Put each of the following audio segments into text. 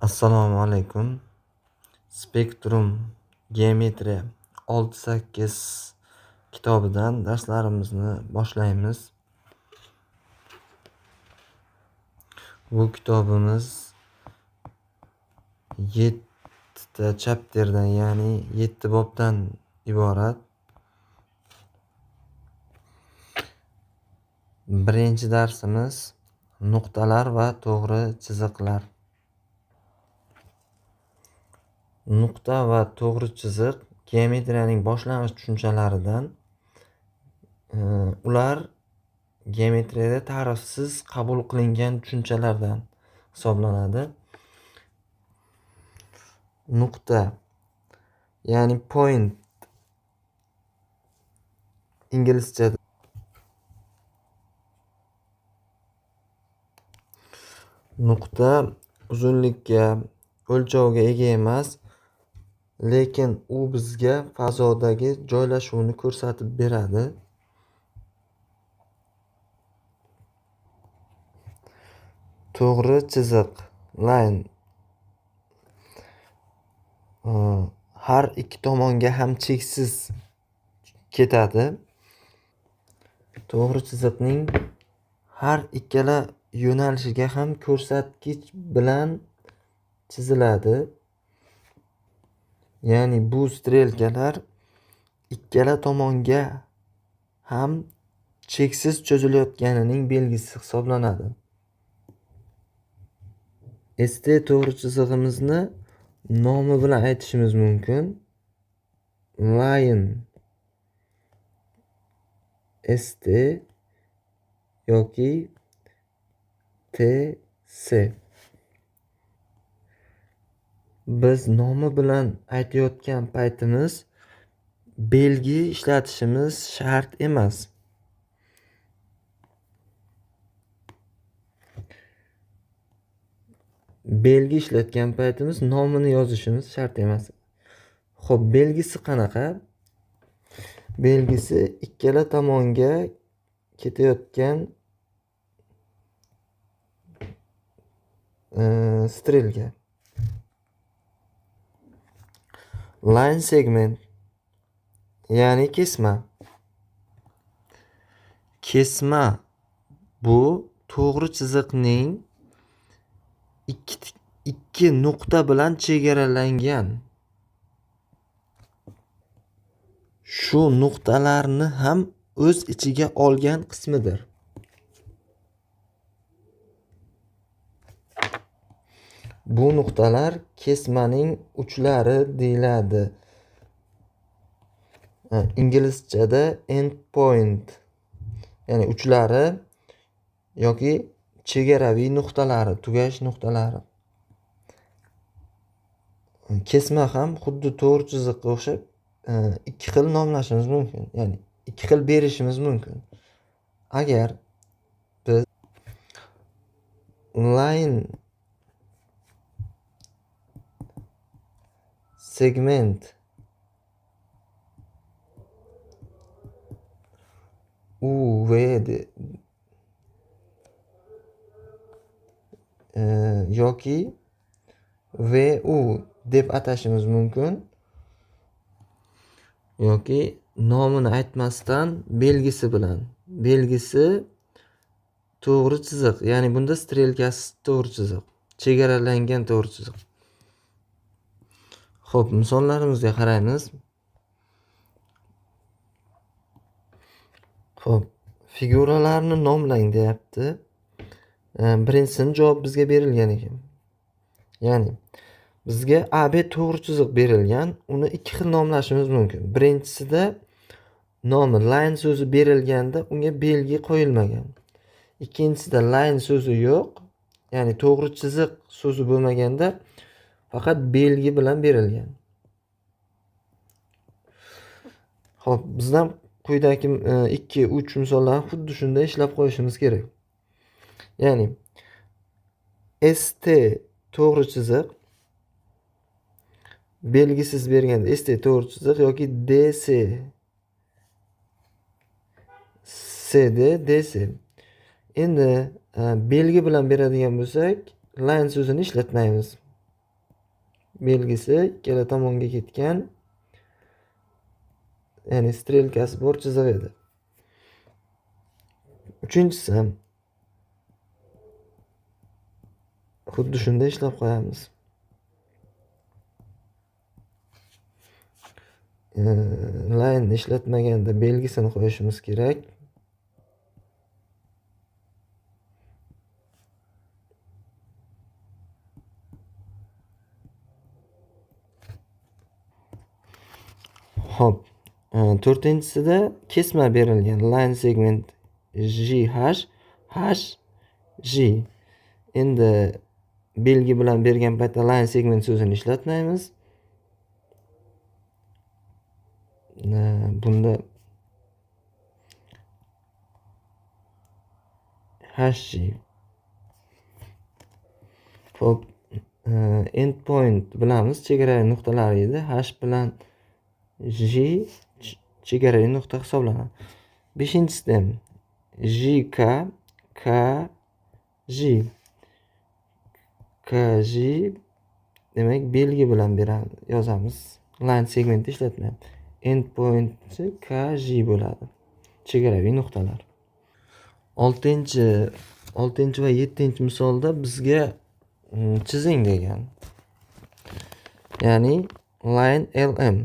Assalomu alaykum. Spektrum geometriya 6-8 kitobidan darslarimizni boshlaymiz. Bu kitobimiz 7 ta chapterdan, ya'ni 7 bobdan iborat. Birinchi darsimiz nuqtalar va to'g'ri chiziqlar. Nuqta va to'g'ri chiziq geometriyaning boshlang'ich tushunchalaridan. Ular geometriyada ta'rifsiz qabul qilingan tushunchalardan hisoblanadi. Nuqta, ya'ni point inglizchada. Nuqta uzunlikka, o'lchovga ega emas, lekin u bizga fazodagi joylashuvni ko'rsatib beradi. To'g'ri chiziq line har ikki tomonga ham cheksiz ketadi. To'g'ri chiziqning har ikkala yo'nalishiga ham ko'rsatkich bilan chiziladi. Ya'ni bu strelkalar ikkala tomonga ham cheksiz cho'zilayotganining belgisi hisoblanadi. ST to'g'ri chizig'imizni nomi bilan aytishimiz mumkin. Line ST yoki TS. Biz nomi bilan aytayotgan paytimiz belgi ishlatishimiz shart emas. Belgi ishlatgan paytimiz nomini yozishimiz shart emas. Xo'p, belgisi qanaqa? Belgisi ikkala tomonga ketayotgan strelka. Line segment, ya'ni kesma. Kesma bu to'g'ri chiziqning ikki nuqta bilan chegaralangan, shu nuqtalarni ham o'z ichiga olgan qismidir. Bu nuqtalar kesmaning uchlari deyiladi. Inglizchada end point, ya'ni uchlari yoki chegaraviy nuqtalari, tugash nuqtalari. Kesma ham xuddi to'g'ri chiziqqa o'xshab ikki xil nomlashimiz mumkin, ya'ni ikki xil berishimiz mumkin. Agar biz line segment UV yoki VU deb atashimiz mumkin, yoki nomini aytmasdan belgisi bilan. Belgisi to'g'ri chiziq, ya'ni bunda strelkasi to'g'ri chiziq, chegaralangan to'g'ri chiziq. Xo'p, misollarimizga qaraymiz. Xo'p, figuralarni nomlang deyapti. Birinchisini javob bizga berilgan ekan. Ya'ni bizga AB to'g'ri chiziq berilgan, uni ikki xil nomlashimiz mumkin. Birinchisida nomi line so'zi berilganda unga belgi qo'yilmagan. Ikkinchisida line so'zi yo'q, ya'ni to'g'ri chiziq so'zi bo'lmaganda faqat belgi bilan berilgan. Xo'p, bizdan quyidagi 2-3 misollarni xuddi shunday ishlab qo'yishimiz kerak. Ya'ni ST to'g'ri chiziq belgisiz berganda ST to'g'ri chiziq yoki DC CD DC. Endi belgi bilan beradigan bo'lsak, line so'zini ishlatmaymiz. belgisi ikkala tomonga ketgan, ya'ni strelkasi bor chiziq edi. Uchinchisi ham xuddi shunday ishlab qo'yamiz. Line ishlatmaganda belgisini qo'yishimiz kerak. Xo'p, to'rtinchisida kesma berilgan line segment JH J. Endi belgi bilan bergan paytda line segment so'zini ishlatmaymiz. Bunda HG. Xo'p, endpoint bilamiz, chegaraviy nuqtalari edi. H bilan J chegaraviy nuqta hisoblanadi. Beshinchisida ham JK KJ demak belgi bilan yozamiz. Line segment ishlatmayapti. Endpoint KJ bo'ladi. Chegaraviy nuqtalar. 6 va 7 misolda bizga chizing degan. Ya'ni line LM.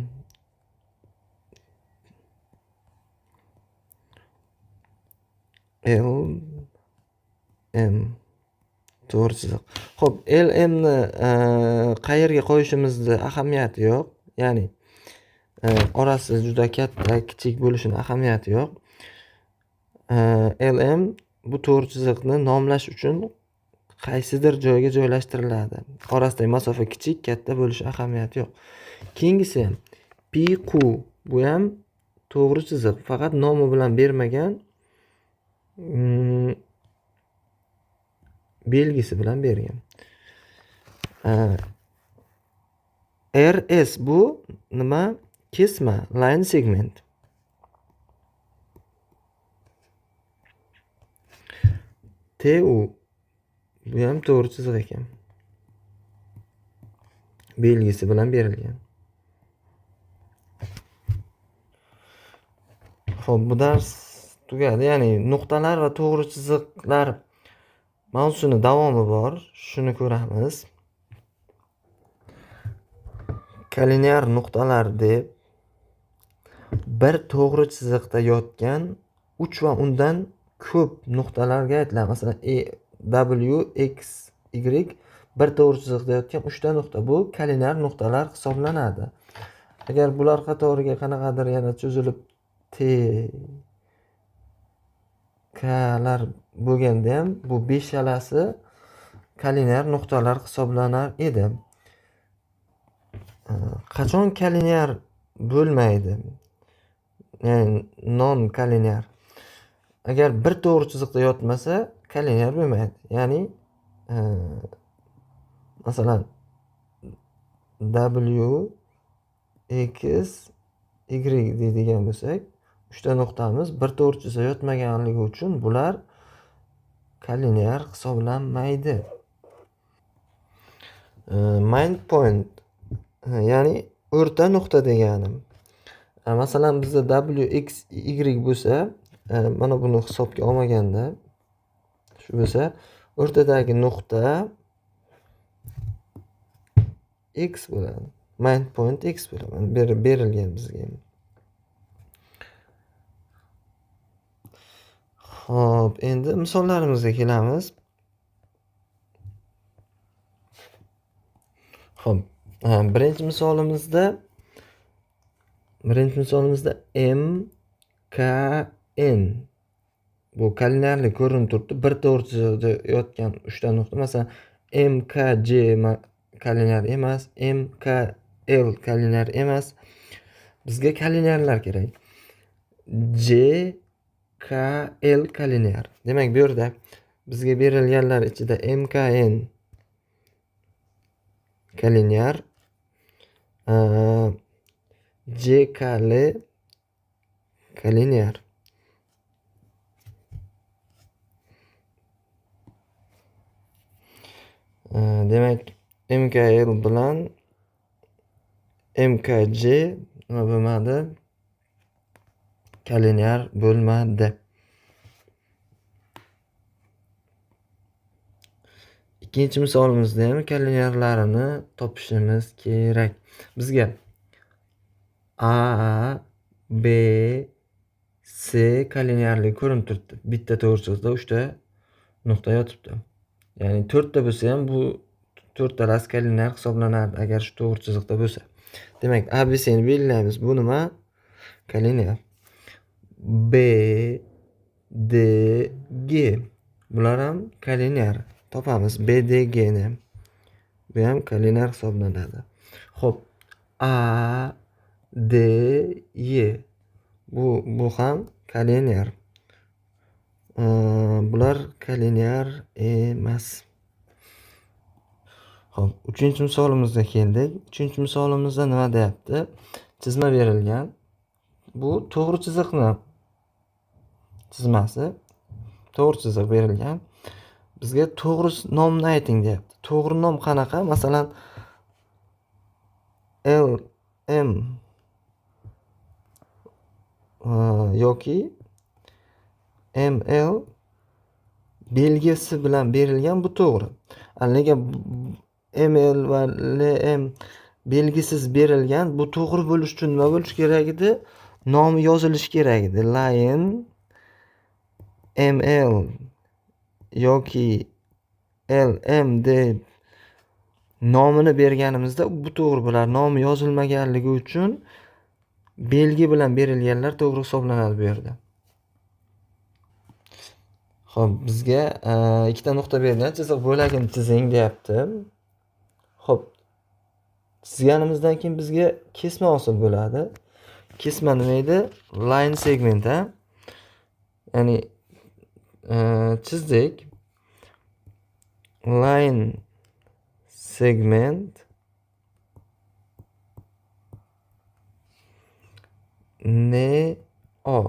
To'g'ri chiziq. Xo'p, LM ni qayerga qo'yishimizni ahamiyati yo'q. Ya'ni orasi juda katta, kichik bo'lishini ahamiyati yo'q. LM bu to'g'ri chiziqni nomlash uchun qaysidir joyga joylashtiriladi. Orasidagi masofa kichik, katta bo'lishi ahamiyati yo'q. Keyingisi ham PQ, bu ham to'g'ri chiziq, faqat nomi bilan bermagan, belgisi bilan bergan. RS bu nima? Kesma line segment. TU bu ham to'g'ri chiziq ekan. Belgisi bilan berilgan. Xo'p, bu dars tugadi. Ya'ni nuqtalar va to'g'ri chiziqlar mavzusini davomi bor. Shuni ko'ramiz. Kolinear nuqtalar deb bir to'g'ri chiziqda yotgan 3 va undan ko'p nuqtalarga aytiladi. Masalan, W, X, Y bir to'g'ri chiziqda yotgan 3 ta nuqta. Bu kolinear nuqtalar hisoblanadi. Agar bular qatoriga qanaqadir yana cho'zilib T, Klar bo'lganda ham bu beshalasi kolinear nuqtalar hisoblanar edi. Qachon kolinear bo'lmaydi? Ya'ni non kolinear. Agar bir to'g'ri chiziqda yotmasa, kolinear bo'lmaydi. Ya'ni masalan W, X, Y deydigan bo'lsak, 3 ta nuqtamiz bir to'g'ri chiziqda yotmaganligi uchun bular kolinear hisoblanmaydi. Mind point, ya'ni o'rta nuqta deganim. Masalan bizda W, X, Y bo'lsa, mana buni hisobga olmaganda shu bo'lsa, o'rtadagi nuqta X bo'ladi. Mind point X bo'ladi. Berilgan bizga. Xo'p, endi misollarimizga kelamiz. Xo'p, birinchi misolimizda M, K, N bu kolinearlik ko'rinib turibdi. Bir to'g'ri chiziqda yotgan 3 ta nuqta. Masalan, M, K, J kolinear emas, M, K, L kolinear emas. Bizga kolinearlar kerak. J, K, L kolinear. Demak, bu yerda bizga berilganlar ichida M, K, N kolinear, J, K, L kolinear. Demak, MKL bilan MKJ nima bo'lmadi? Kalinyar bo'lmadi. Ikkinchi misolimizda ham kalinyarlarini topishimiz kerak. Bizga A, B, C kalinyarligi ko'rinib turibdi. Bitta to'g'richiziqda 3 ta nuqta yotibdi. Ya'ni 4 ta bo'lsa ham bu 4 talasi kalinyar hisoblanardi agar shu to'g'ri chiziqda bo'lsa. Demak, ABCni belgilaymiz. Bu nima? Kalinyar. B, D, G. Bular ham kalinyar. Topamiz B, D, G ni. Bu ham kalinyar hisoblanadi. Xo'p, A, D, Y. Bu ham kalinyar. Bular kalinyar emas. Xo'p, 3-misolimizga keldik. 3-misolimizda nima deyapti? Chizma berilgan. Bu to'g'ri chiziqni chizmasi. To'g'ri chiziq berilgan. Bizga to'g'ri nomni ayting deyapti. To'g'ri nom qanaqa? Masalan, L, M yoki ML belgisi bilan berilgan, bu to'g'ri. Nega ML va LM belgisiz berilgan? Bu to'g'ri bo'lish uchun nima bo'lish kerak edi? Nomi yozilishi kerak edi. Line ML yoki LM deb nomini berganimizda bu to'g'ri bo'lar. Nomi yozilmaganligi uchun belgi bilan berilganlar to'g'ri hisoblanadi bu yerda. Xo'p, bizga ikkita nuqta berilgan, chiziq bo'lagini chizing deyapti. Xo'p, chizganimizdan keyin bizga kesma hosil bo'ladi. Kesma nima edi? Line segment, ha? Ya'ni chizdik. Line segment NO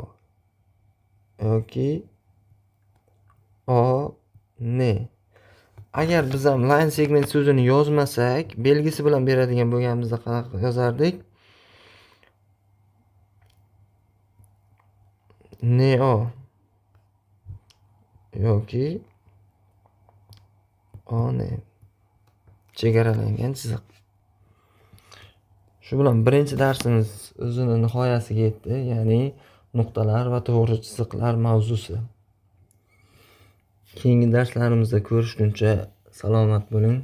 yoki ON. Agar biz ham line segment so'zini yozmasak, belgisi bilan beradigan bo'lganimizda qanaqa yozardik? NO yoki ON. Chegaralangan chiziq. Shu bilan birinchi darsimiz o'zini nihoyasiga yetdi, ya'ni nuqtalar va to'g'ri chiziqlar mavzusi. Keyingi darslarimizda ko'rishguncha salomat bo'ling.